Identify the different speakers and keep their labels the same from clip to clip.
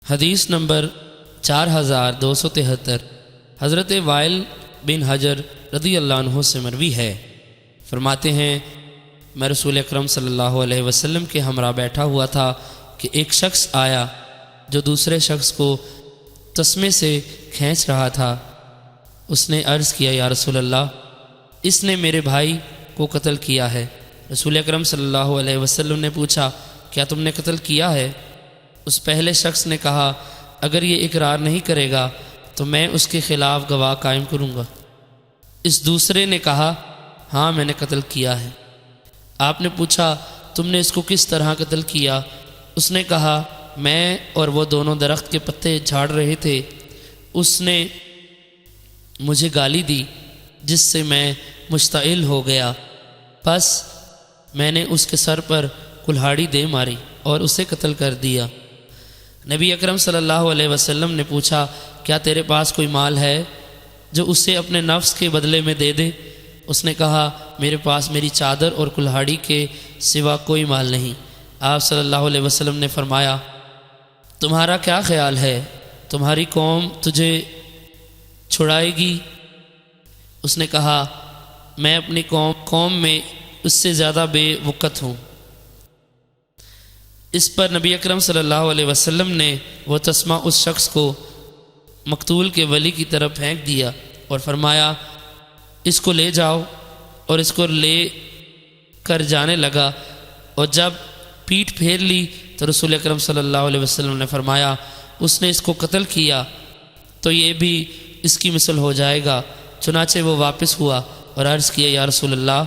Speaker 1: حدیث نمبر 4273 حضرت وائل بن حجر رضی اللہ عنہ سے مروی ہے، فرماتے ہیں میں رسول اکرم صلی اللہ علیہ وسلم کے ہمراہ بیٹھا ہوا تھا کہ ایک شخص آیا جو دوسرے شخص کو تسمے سے کھینچ رہا تھا۔ اس نے عرض کیا یا رسول اللہ، اس نے میرے بھائی کو قتل کیا ہے۔ رسول اکرم صلی اللہ علیہ وسلم نے پوچھا کیا تم نے قتل کیا ہے؟ اس پہلے شخص نے کہا اگر یہ اقرار نہیں کرے گا تو میں اس کے خلاف گواہ قائم کروں گا۔ اس دوسرے نے کہا ہاں میں نے قتل کیا ہے۔ آپ نے پوچھا تم نے اس کو کس طرح قتل کیا؟ اس نے کہا میں اور وہ دونوں درخت کے پتے جھاڑ رہے تھے، اس نے مجھے گالی دی جس سے میں مشتعل ہو گیا، بس میں نے اس کے سر پر کلہاڑی دے ماری اور اسے قتل کر دیا۔ نبی اکرم صلی اللہ علیہ وسلم نے پوچھا کیا تیرے پاس کوئی مال ہے جو اسے اپنے نفس کے بدلے میں دے دے؟ اس نے کہا میرے پاس میری چادر اور کلہاڑی کے سوا کوئی مال نہیں۔ آپ صلی اللہ علیہ وسلم نے فرمایا تمہارا کیا خیال ہے، تمہاری قوم تجھے چھڑائے گی؟ اس نے کہا میں اپنی قوم میں اس سے زیادہ بے وقت ہوں۔ اس پر نبی اکرم صلی اللہ علیہ وسلم نے وہ تسمہ اس شخص کو مقتول کے ولی کی طرف پھینک دیا اور فرمایا اس کو لے جاؤ، اور اس کو لے کر جانے لگا، اور جب پیٹھ پھیر لی تو رسول اکرم صلی اللہ علیہ وسلم نے فرمایا اس نے اس کو قتل کیا تو یہ بھی اس کی مثل ہو جائے گا۔ چنانچہ وہ واپس ہوا اور عرض کیا یا رسول اللہ،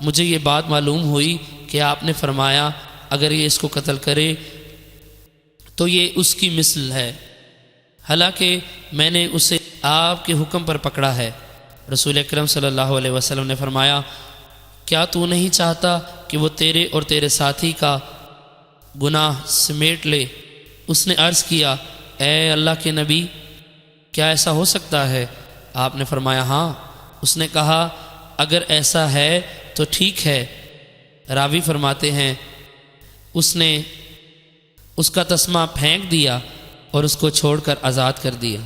Speaker 1: مجھے یہ بات معلوم ہوئی کہ آپ نے فرمایا اگر یہ اس کو قتل کرے تو یہ اس کی مثل ہے، حالانکہ میں نے اسے آپ کے حکم پر پکڑا ہے۔ رسول اکرم صلی اللہ علیہ وسلم نے فرمایا کیا تو نہیں چاہتا کہ وہ تیرے اور تیرے ساتھی کا گناہ سمیٹ لے؟ اس نے عرض کیا اے اللہ کے نبی، کیا ایسا ہو سکتا ہے؟ آپ نے فرمایا ہاں۔ اس نے کہا اگر ایسا ہے تو ٹھیک ہے۔ راوی فرماتے ہیں اس نے اس کا تسمہ پھینک دیا اور اس کو چھوڑ کر آزاد کر دیا۔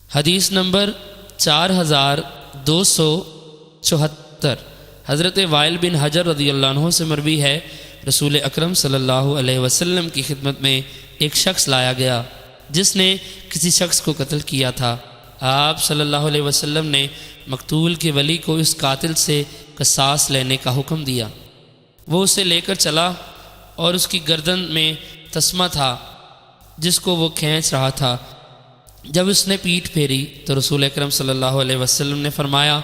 Speaker 1: حدیث نمبر 4274 حضرت وائل بن حجر رضی اللہ عنہ سے مروی ہے، رسول اکرم صلی اللہ علیہ وسلم کی خدمت میں ایک شخص لایا گیا جس نے کسی شخص کو قتل کیا تھا۔ آپ صلی اللہ علیہ وسلم نے مقتول کے ولی کو اس قاتل سے قصاص لینے کا حکم دیا۔ وہ اسے لے کر چلا اور اس کی گردن میں تسمہ تھا جس کو وہ کھینچ رہا تھا۔ جب اس نے پیٹھ پھیری تو رسول اکرم صلی اللہ علیہ وسلم نے فرمایا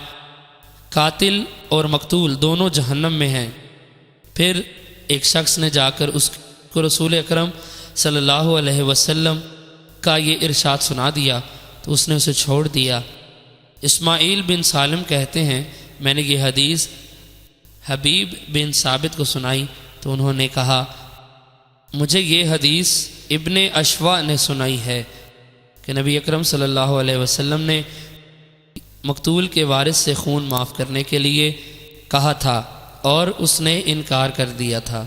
Speaker 1: قاتل اور مقتول دونوں جہنم میں ہیں۔ پھر ایک شخص نے جا کر اس کو رسول اکرم صلی اللہ علیہ وسلم کا یہ ارشاد سنا دیا تو اس نے اسے چھوڑ دیا۔ اسماعیل بن سالم کہتے ہیں میں نے یہ حدیث حبیب بن ثابت کو سنائی تو انہوں نے کہا مجھے یہ حدیث ابن اشوا نے سنائی ہے کہ نبی اکرم صلی اللہ علیہ وسلم نے مقتول کے وارث سے خون معاف کرنے کے لیے کہا تھا اور اس نے انکار کر دیا تھا۔